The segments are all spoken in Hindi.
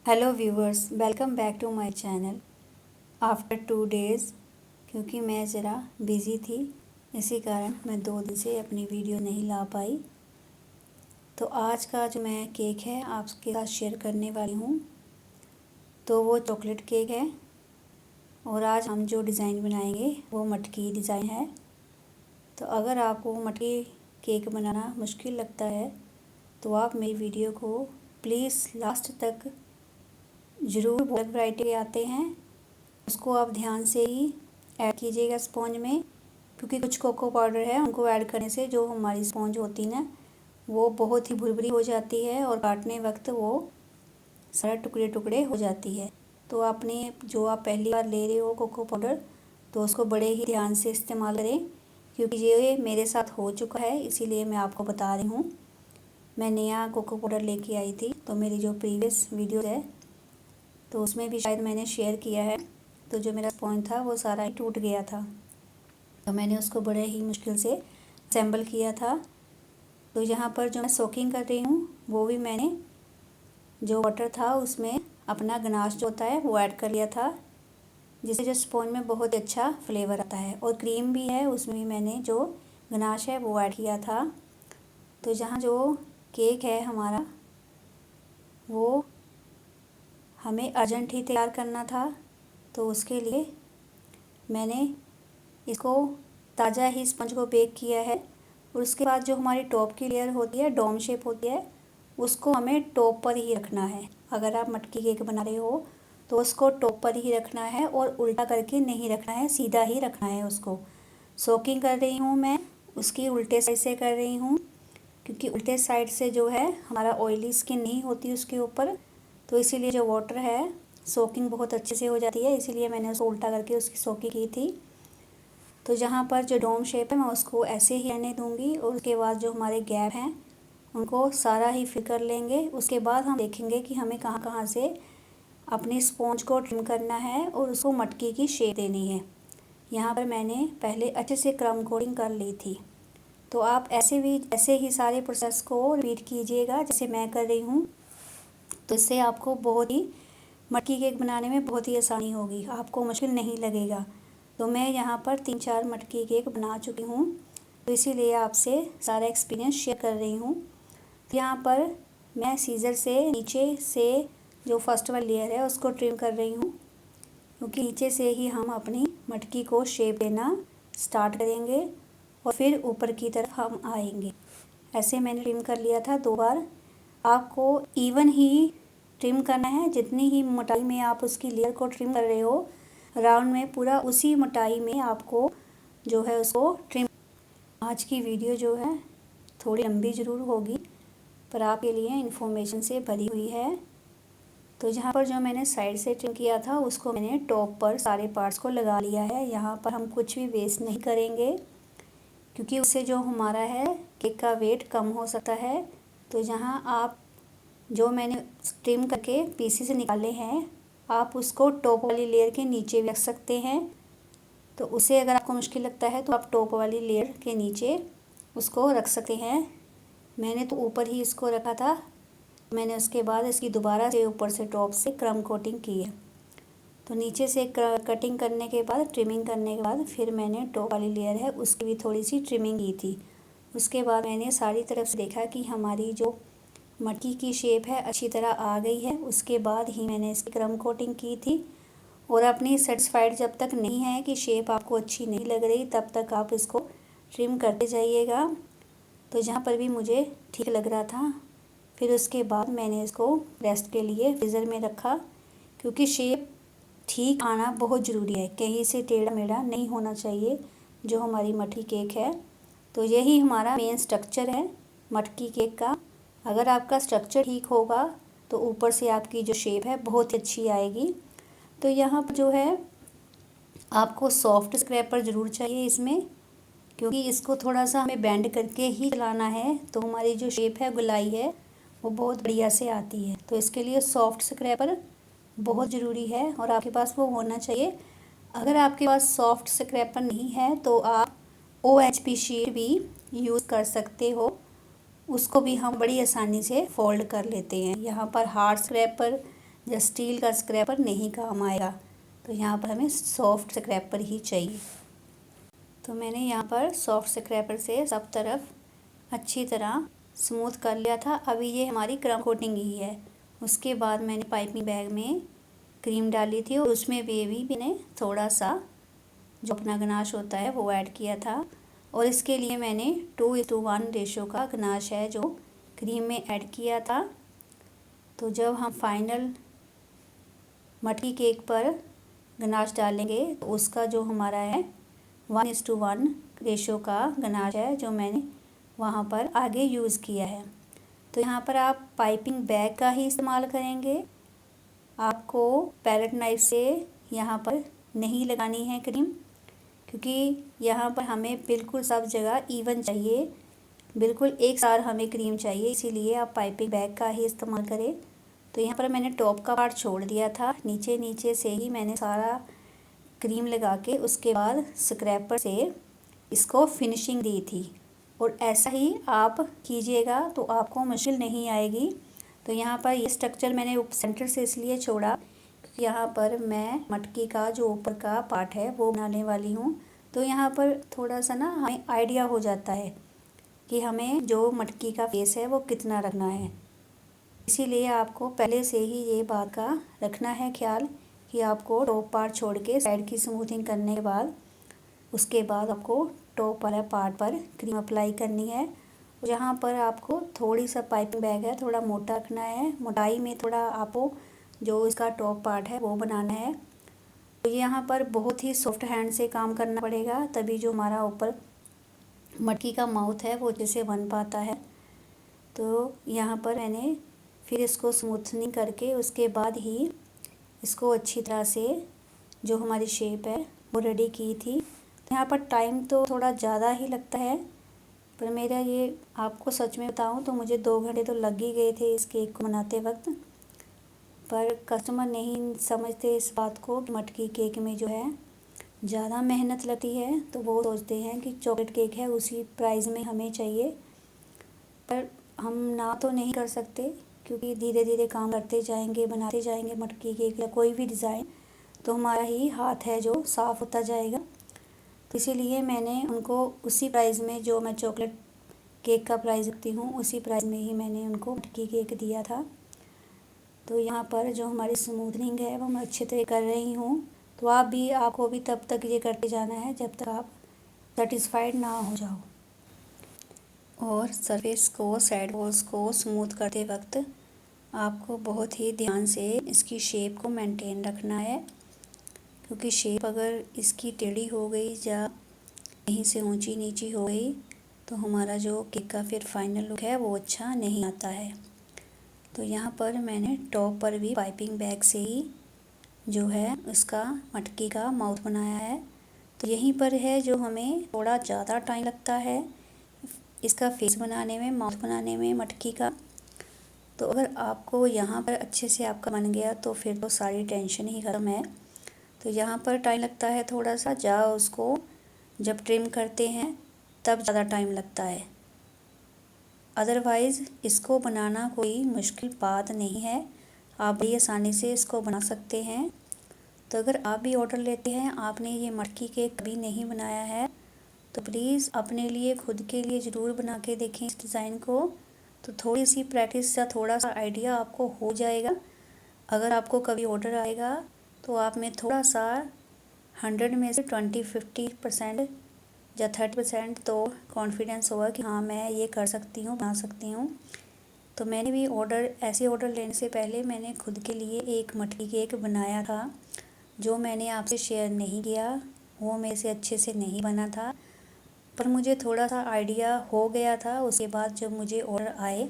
Hello viewers, welcome back to my channel. After 2 days, क्योंकि मैं ज़रा बिज़ी थी, इसी कारण मैं 2 दिन से अपनी वीडियो नहीं ला पाई। तो आज का जो मैं केक है आपके साथ शेयर करने वाली हूँ, तो वो चॉकलेट केक है। और आज हम जो डिज़ाइन बनाएंगे वो मटकी डिज़ाइन है। तो अगर आपको मटकी केक बनाना मुश्किल लगता है तो आप मेरी वीडियो को प्लीज़ लास्ट तक ज़रूर। बहुत वैरायटी के आते हैं, उसको आप ध्यान से ही ऐड कीजिएगा स्पॉन्ज में, क्योंकि कुछ कोको पाउडर है, उनको ऐड करने से जो हमारी स्पॉन्ज होती है ना, वो बहुत ही भुरभुरी हो जाती है और काटने वक्त वो सारा टुकड़े टुकड़े हो जाती है। तो आपने जो आप पहली बार ले रहे हो कोको पाउडर, तो उसको बड़े ही ध्यान से इस्तेमाल करें, क्योंकि ये मेरे साथ हो चुका है, इसीलिए मैं आपको बता रही हूँ। मैं नया कोको पाउडर लेके आई थी, तो मेरी जो प्रीवियस वीडियो है तो उसमें भी शायद मैंने शेयर किया है। तो जो मेरा स्पॉन्ज था वो सारा ही टूट गया था, तो मैंने उसको बड़े ही मुश्किल से असेंबल किया था। तो यहाँ पर जो मैं सोकिंग कर रही हूँ, वो भी मैंने जो वाटर था उसमें अपना गनाश जो होता है वो ऐड कर लिया था, जिससे जो स्पॉन्ज में बहुत अच्छा फ्लेवर आता है। और क्रीम भी है, उसमें भी मैंने जो गनाश है वो ऐड किया था। तो जहाँ जो केक है हमारा, वो हमें अर्जेंट ही तैयार करना था, तो उसके लिए मैंने इसको ताज़ा ही स्पंज को बेक किया है। और उसके बाद जो हमारी टॉप की लेयर होती है, डोम शेप होती है, उसको हमें टॉप पर ही रखना है। अगर आप मटकी केक बना रहे हो तो उसको टॉप पर ही रखना है और उल्टा करके नहीं रखना है, सीधा ही रखना है उसको। सोकिंग कर रही हूँ मैं, उसकी उल्टे साइड से कर रही हूँ, क्योंकि उल्टे साइड से जो है हमारा ऑयली स्किन नहीं होती उसके ऊपर, तो इसीलिए जो वाटर है सोकिंग बहुत अच्छे से हो जाती है, इसीलिए मैंने उसको उल्टा करके उसकी सोकिंग की थी। तो जहाँ पर जो डोम शेप है मैं उसको ऐसे ही रहने दूँगी, और उसके बाद जो हमारे गैप हैं उनको सारा ही फिल कर लेंगे। उसके बाद हम देखेंगे कि हमें कहाँ कहाँ से अपनी स्पॉन्ज को ट्रिम करना है और उसको मटकी की शेप देनी है। यहाँ पर मैंने पहले अच्छे से क्रम कोटिंग कर ली थी। तो आप ऐसे ही सारे प्रोसेस को रिपीट कीजिएगा जैसे मैं कर रही हूँ, तो इससे आपको बहुत ही मटकी केक बनाने में बहुत ही आसानी होगी, आपको मुश्किल नहीं लगेगा। तो मैं यहाँ पर 3-4 मटकी केक बना चुकी हूँ, तो इसीलिए आपसे सारा एक्सपीरियंस शेयर कर रही हूँ। यहाँ पर मैं सीज़र से नीचे से जो फर्स्ट वाली लेयर है उसको ट्रिम कर रही हूँ, क्योंकि नीचे से ही हम अपनी मटकी को शेप देना स्टार्ट करेंगे और फिर ऊपर की तरफ हम आएंगे। ऐसे मैंने ट्रिम कर लिया था 2 बार। आपको इवन ही ट्रिम करना है, जितनी ही मोटाई में आप उसकी लेयर को ट्रिम कर रहे हो राउंड में, पूरा उसी मोटाई में आपको जो है उसको ट्रिम। आज की वीडियो जो है थोड़ी लंबी ज़रूर होगी, पर आपके लिए इन्फॉर्मेशन से भरी हुई है। तो जहाँ पर जो मैंने साइड से ट्रिम किया था उसको मैंने टॉप पर सारे पार्ट्स को लगा लिया है। यहाँ पर हम कुछ भी वेस्ट नहीं करेंगे, क्योंकि उससे जो हमारा है केक का वेट कम हो सकता है। तो जहाँ आप जो मैंने ट्रिम करके पीसेस निकाले हैं, आप उसको टॉप वाली लेयर के नीचे भी रख सकते हैं। तो उसे अगर आपको मुश्किल लगता है तो आप टॉप वाली लेयर के नीचे उसको रख सकते हैं। मैंने तो ऊपर ही इसको रखा था, मैंने उसके बाद इसकी दोबारा से ऊपर से टॉप से क्रम कोटिंग की है। तो नीचे से कटिंग करने के बाद, ट्रिमिंग करने के बाद, फिर मैंने टॉप वाली लेयर है उसकी भी थोड़ी सी ट्रिमिंग की थी। उसके बाद मैंने सारी तरफ से देखा कि हमारी जो मटकी की शेप है अच्छी तरह आ गई है। उसके बाद ही मैंने इसकी क्रम कोटिंग की थी। और अपनी सेटिस्फाइड जब तक नहीं है कि शेप आपको अच्छी नहीं लग रही, तब तक आप इसको ट्रिम करते जाइएगा। तो जहाँ पर भी मुझे ठीक लग रहा था, फिर उसके बाद मैंने इसको रेस्ट के लिए फ्रीज़र में रखा, क्योंकि शेप ठीक आना बहुत ज़रूरी है, कहीं से टेढ़ा मेढ़ा नहीं होना चाहिए जो हमारी मटकी केक है। तो यही हमारा मेन स्ट्रक्चर है मटकी केक का। अगर आपका स्ट्रक्चर ठीक होगा तो ऊपर से आपकी जो शेप है बहुत अच्छी आएगी। तो यहाँ पर जो है आपको सॉफ्ट स्क्रैपर ज़रूर चाहिए इसमें, क्योंकि इसको थोड़ा सा हमें बेंड करके ही चलाना है, तो हमारी जो शेप है गोलाई है वो बहुत बढ़िया से आती है। तो इसके लिए सॉफ्ट स्क्रैपर बहुत ज़रूरी है और आपके पास वो होना चाहिए। अगर आपके पास सॉफ्ट स्क्रैपर नहीं है तो आप OHP शीट भी यूज़ कर सकते हो, उसको भी हम बड़ी आसानी से फोल्ड कर लेते हैं। यहाँ पर हार्ड स्क्रैपर जब स्टील का स्क्रैपर नहीं काम आएगा। तो यहाँ पर हमें सॉफ्ट स्क्रैपर ही चाहिए। तो मैंने यहाँ पर सॉफ्ट स्क्रैपर से सब तरफ अच्छी तरह स्मूथ कर लिया था। अभी ये हमारी क्रम कोटिंग ही है। उसके बाद मैंने पाइपिंग बैग में क्रीम डाली थी और उसमें भी मैंने थोड़ा सा जो अपना गनाश होता है वो ऐड किया था। और इसके लिए मैंने 2:1 रेशो का गनाश है जो क्रीम में ऐड किया था। तो जब हम फाइनल मटकी केक पर गनाश डालेंगे तो उसका जो हमारा है 1:1 रेशो का गनाश है जो मैंने वहाँ पर आगे यूज़ किया है। तो यहाँ पर आप पाइपिंग बैग का ही इस्तेमाल करेंगे। आपको पैलेट नाइफ से यहाँ पर नहीं लगानी है क्रीम, क्योंकि यहाँ पर हमें बिल्कुल सब जगह इवन चाहिए, बिल्कुल एक साथ हमें क्रीम चाहिए, इसीलिए आप पाइपिंग बैग का ही इस्तेमाल करें। तो यहाँ पर मैंने टॉप का पार्ट छोड़ दिया था, नीचे से ही मैंने सारा क्रीम लगा के उसके बाद स्क्रैपर से इसको फिनिशिंग दी थी। और ऐसा ही आप कीजिएगा तो आपको मुश्किल नहीं आएगी। तो यहाँ पर ये स्ट्रक्चर मैंने सेंटर से इसलिए छोड़ा क्योंकि यहाँ पर मैं मटकी का जो ऊपर का पार्ट है वो बनाने वाली हूँ। तो यहाँ पर थोड़ा सा ना हमें आइडिया हो जाता है कि हमें जो मटकी का फेस है वो कितना रखना है। इसीलिए आपको पहले से ही ये बात का रखना है ख्याल कि आपको टॉप पार्ट छोड़ के साइड की स्मूथिंग करने के बाद उसके बाद आपको टॉप वाला पार्ट पर क्रीम अप्लाई करनी है। यहाँ पर आपको थोड़ी सा पाइपिंग बैग है थोड़ा मोटा रखना है, मोटाई में थोड़ा आपको जो इसका टॉप पार्ट है वो बनाना है। तो यहाँ पर बहुत ही सॉफ्ट हैंड से काम करना पड़ेगा, तभी जो हमारा ऊपर मटकी का माउथ है वो जैसे बन पाता है। तो यहाँ पर मैंने फिर इसको स्मूथनिंग करके उसके बाद ही इसको अच्छी तरह से जो हमारी शेप है वो रेडी की थी। यहाँ पर टाइम तो थोड़ा ज़्यादा ही लगता है, पर मेरा ये आपको सच में बताऊँ तो मुझे 2 घंटे तो लग ही गए थे इस केक को बनाते वक्त। पर कस्टमर नहीं समझते इस बात को कि मटकी केक में जो है ज़्यादा मेहनत लगती है, तो वो सोचते हैं कि चॉकलेट केक है उसी प्राइस में हमें चाहिए। पर हम ना तो नहीं कर सकते क्योंकि धीरे धीरे काम करते जाएंगे, बनाते जाएंगे मटकी केक या कोई भी डिज़ाइन, तो हमारा ही हाथ है जो साफ़ होता जाएगा। तो इसीलिए मैंने उनको उसी प्राइस में जो मैं चॉकलेट केक का प्राइस रखती हूँ उसी प्राइस में ही मैंने उनको मटकी केक दिया था। तो यहाँ पर जो हमारी स्मूथनिंग है वो मैं अच्छे तरह कर रही हूँ। तो आपको भी तब तक ये करते जाना है जब तक आप सेटिस्फाइड ना हो जाओ। और सरफेस को साइड वॉल्स को स्मूथ करते वक्त आपको बहुत ही ध्यान से इसकी शेप को मेंटेन रखना है, क्योंकि शेप अगर इसकी टेढ़ी हो गई या कहीं से ऊंची नीची हो गई तो हमारा जो केक का फिर फाइनल लुक है वो अच्छा नहीं आता है। तो यहाँ पर मैंने टॉप पर भी पाइपिंग बैग से ही जो है उसका मटकी का माउथ बनाया है। तो यहीं पर है जो हमें थोड़ा ज़्यादा टाइम लगता है इसका फेस बनाने में, माउथ बनाने में मटकी का। तो अगर आपको यहाँ पर अच्छे से आपका बन गया तो फिर तो सारी टेंशन ही ख़त्म है। तो यहाँ पर टाइम लगता है थोड़ा सा, जहाँ उसको जब ट्रिम करते हैं तब ज़्यादा टाइम लगता है। अदरवाइज़ इसको बनाना कोई मुश्किल बात नहीं है, आप बड़ी आसानी से इसको बना सकते हैं। तो अगर आप भी ऑर्डर लेते हैं, आपने ये मटकी केक कभी नहीं बनाया है तो प्लीज़ अपने लिए खुद के लिए ज़रूर बना के देखें इस डिज़ाइन को। तो थोड़ी सी प्रैक्टिस या थोड़ा सा आइडिया आपको हो जाएगा। अगर आपको कभी ऑर्डर आएगा तो आप में थोड़ा सा 100 में से 20-50% या 30% तो कॉन्फिडेंस होगा कि हाँ मैं ये कर सकती हूँ, बना सकती हूँ। तो मैंने भी ऐसे ऑर्डर लेने से पहले मैंने खुद के लिए एक मटकी केक बनाया था जो मैंने आपसे शेयर नहीं किया, वो मेरे से अच्छे से नहीं बना था, पर मुझे थोड़ा सा आइडिया हो गया था। उसके बाद जब मुझे ऑर्डर आए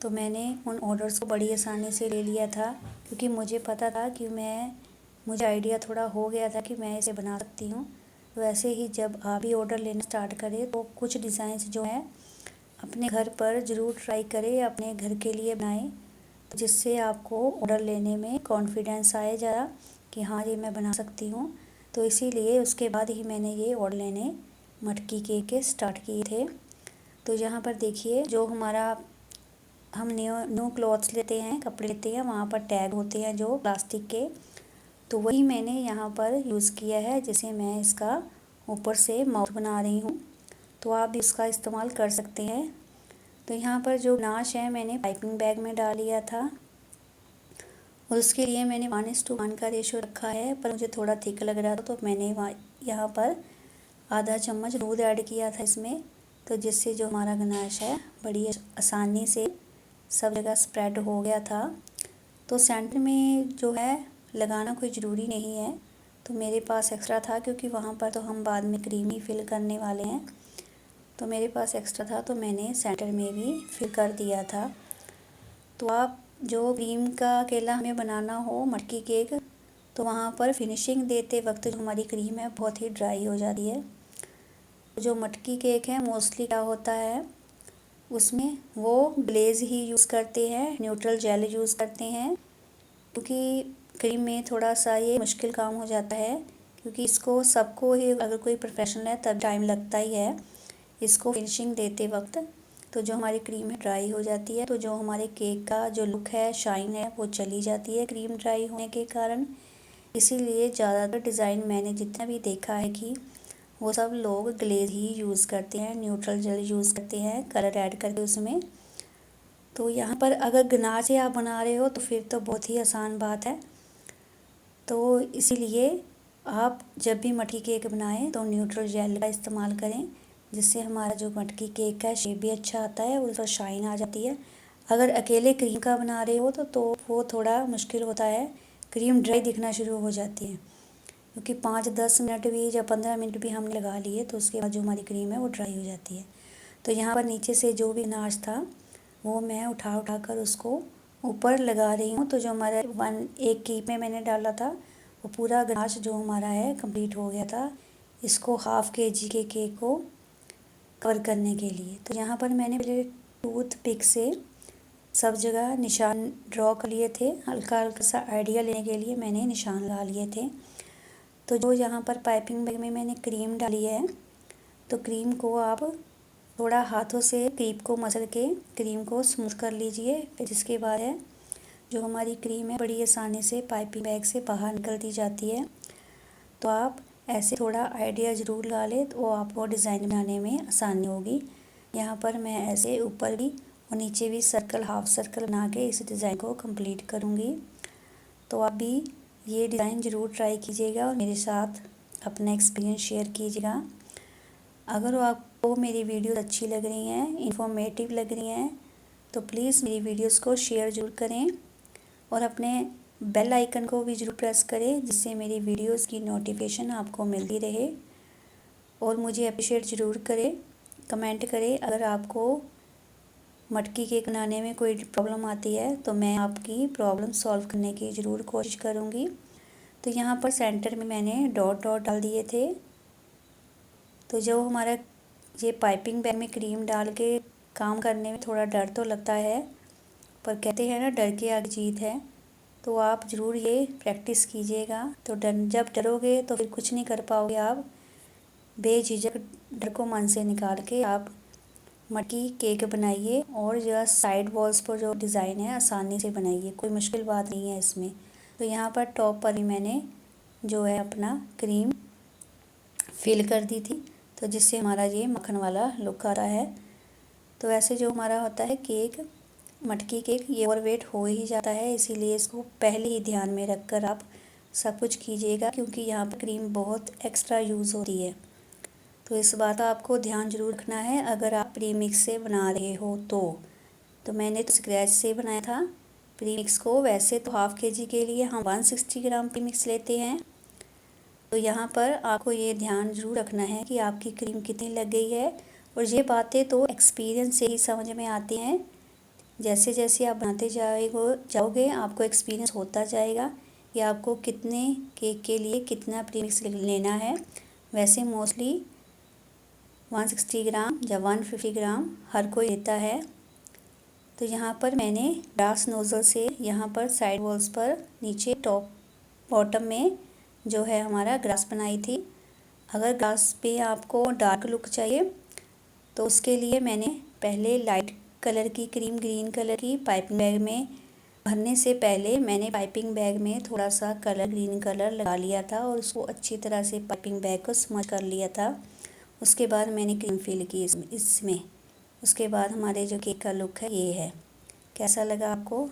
तो मैंने उन ऑर्डर्स को बड़ी आसानी से ले लिया था, क्योंकि मुझे पता था कि मुझे आइडिया थोड़ा हो गया था कि मैं इसे बना सकती हूँ। तो ऐसे ही जब आप भी ऑर्डर लेना स्टार्ट करें तो कुछ डिज़ाइंस जो हैं अपने घर पर ज़रूर ट्राई करें, अपने घर के लिए बनाएं, तो जिससे आपको ऑर्डर लेने में कॉन्फिडेंस आए ज़रा कि हाँ ये मैं बना सकती हूँ। तो इसीलिए उसके बाद ही मैंने ये ऑर्डर लेने मटकी केक के स्टार्ट किए थे। तो यहाँ पर देखिए जो हमारा हम न्यू क्लॉथ्स लेते हैं, कपड़े लेते हैं, वहाँ पर टैग होते हैं जो प्लास्टिक के, तो वही मैंने यहाँ पर यूज़ किया है, जिसे मैं इसका ऊपर से माउथ बना रही हूँ। तो आप भी इसका इस्तेमाल कर सकते हैं। तो यहाँ पर जो गनाश है मैंने पाइपिंग बैग में डाल लिया था और उसके लिए मैंने 1:1 का रेशो रखा है, पर मुझे थोड़ा थिक लग रहा था तो मैंने यहाँ पर आधा चम्मच दूध ऐड किया था इसमें, तो जिससे जो हमारा गनाश है बड़ी आसानी से सब जगह स्प्रेड हो गया था। तो सेंटर में जो है लगाना कोई ज़रूरी नहीं है, तो मेरे पास एक्स्ट्रा था क्योंकि वहाँ पर तो हम बाद में क्रीम ही फिल करने वाले हैं, तो मेरे पास एक्स्ट्रा था तो मैंने सेंटर में भी फिल कर दिया था। तो आप जो क्रीम का केला हमें बनाना हो मटकी केक, तो वहाँ पर फिनिशिंग देते वक्त जो हमारी क्रीम है बहुत ही ड्राई हो जाती है। जो मटकी केक है मोस्टली क्या होता है उसमें वो ग्लेज़ ही यूज़ करते हैं, न्यूट्रल जेल यूज़ करते हैं, क्योंकि क्रीम में थोड़ा सा ये मुश्किल काम हो जाता है, क्योंकि इसको सबको ही अगर कोई प्रोफेशनल है तब टाइम लगता ही है इसको फिनिशिंग देते वक्त। तो जो हमारी क्रीम है ड्राई हो जाती है, तो जो हमारे केक का जो लुक है, शाइन है, वो चली जाती है क्रीम ड्राई होने के कारण। इसीलिए ज़्यादातर डिज़ाइन मैंने जितना भी देखा है कि वो सब लोग ग्लेज ही यूज़ करते हैं, न्यूट्रल जेल यूज़ करते हैं कलर ऐड करके उसमें। तो यहाँ पर अगर गनाश से आप बना रहे हो तो फिर तो बहुत ही आसान बात है। तो इसीलिए आप जब भी मटकी केक बनाएं तो न्यूट्रल जेल का इस्तेमाल करें, जिससे हमारा जो मटकी केक का शेप भी अच्छा आता है और उसका शाइन आ जाती है। अगर अकेले क्रीम का बना रहे हो तो वो थोड़ा मुश्किल होता है, क्रीम ड्राई दिखना शुरू हो जाती है, क्योंकि 5-10 मिनट भी या 15 मिनट भी हम लगा लिए तो उसके बाद जो हमारी क्रीम है वो ड्राई हो जाती है। तो यहाँ पर नीचे से जो भी अनाज था वो मैं उठा कर उसको ऊपर लगा रही हूँ। तो जो हमारा एक कीप में मैंने डाला था वो पूरा गनाश जो हमारा है कंप्लीट हो गया था, इसको ½ kg के केक को कवर करने के लिए। तो यहाँ पर मैंने पहले टूथ पिक से सब जगह निशान ड्रॉ कर लिए थे, हल्का हल्का सा आइडिया लेने के लिए मैंने निशान लगा लिए थे। तो जो यहाँ पर पाइपिंग बैग में मैंने क्रीम डाली है, तो क्रीम को आप थोड़ा हाथों से क्रीम को मसल के क्रीम को स्मूथ कर लीजिए। फिर इसके बाद है जो हमारी क्रीम है बड़ी आसानी से पाइपिंग बैग से बाहर निकलती जाती है। तो आप ऐसे थोड़ा आइडिया ज़रूर लगा लें तो आपको डिज़ाइन बनाने में आसानी होगी। यहाँ पर मैं ऐसे ऊपर भी और नीचे भी सर्कल हाफ सर्कल बना के इस डिज़ाइन को कंप्लीट करूँगी। तो आप भी ये डिज़ाइन ज़रूर ट्राई कीजिएगा और मेरे साथ अपना एक्सपीरियंस शेयर कीजिएगा। अगर आपको मेरी वीडियो अच्छी लग रही हैं, इन्फॉर्मेटिव लग रही हैं, तो प्लीज़ मेरी वीडियोस को शेयर ज़रूर करें और अपने बेल आइकन को भी ज़रूर प्रेस करें, जिससे मेरी वीडियोस की नोटिफिकेशन आपको मिलती रहे। और मुझे अप्रिशिएट ज़रूर करें, कमेंट करें। अगर आपको मटकी केक बनाने में कोई प्रॉब्लम आती है तो मैं आपकी प्रॉब्लम सॉल्व करने की ज़रूर कोशिश करूँगी। तो यहाँ पर सेंटर में मैंने डॉट डॉट डाल दिए थे। तो जो हमारा ये पाइपिंग बैग में क्रीम डाल के काम करने में थोड़ा डर तो लगता है, पर कहते हैं ना डर के आगे जीत है, तो आप ज़रूर ये प्रैक्टिस कीजिएगा। तो जब डरोगे तो फिर कुछ नहीं कर पाओगे आप। बेझिझक डर को मन से निकाल के आप मटकी केक बनाइए और जो साइड वॉल्स पर जो डिज़ाइन है आसानी से बनाइए, कोई मुश्किल बात नहीं है इसमें। तो यहाँ पर टॉप पर भी मैंने जो है अपना क्रीम फिल कर दी थी, तो जिससे हमारा ये मक्खन वाला लुक आ रहा है। तो ऐसे जो हमारा होता है केक, मटकी केक, ये ओवरवेट हो ही जाता है, इसीलिए इसको पहले ही ध्यान में रख कर आप सब कुछ कीजिएगा, क्योंकि यहाँ पर क्रीम बहुत एक्स्ट्रा यूज़ होती है। तो इस बात का आपको ध्यान जरूर रखना है अगर आप प्री मिक्स से बना रहे हो तो मैंने तो स्क्रैच से बनाया था प्री मिक्स को। वैसे तो ½ kg के लिए हम 160 ग्राम प्री मिक्स लेते हैं। तो यहाँ पर आपको ये ध्यान जरूर रखना है कि आपकी क्रीम कितनी लग गई है, और ये बातें तो एक्सपीरियंस से ही समझ में आती हैं। जैसे जैसे आप बनाते जाओगे आपको एक्सपीरियंस होता जाएगा कि आपको कितने केक के लिए कितना प्री मिक्स लेना है। वैसे मोस्टली 160 ग्राम या 150 ग्राम हर कोई लेता है। तो यहाँ पर मैंने ग्रास नोज़ल से यहाँ पर साइड वॉल्स पर नीचे टॉप बॉटम में जो है हमारा ग्रास बनाई थी। अगर ग्रास पे आपको डार्क लुक चाहिए तो उसके लिए मैंने पहले लाइट कलर की क्रीम ग्रीन कलर की पाइपिंग बैग में भरने से पहले मैंने पाइपिंग बैग में थोड़ा सा कलर ग्रीन कलर लगा लिया था और उसको अच्छी तरह से पाइपिंग बैग को स्मच कर लिया था। उसके बाद मैंने क्रीम फिल की इसमें। उसके बाद हमारे जो केक का लुक है ये है। कैसा लगा आपको?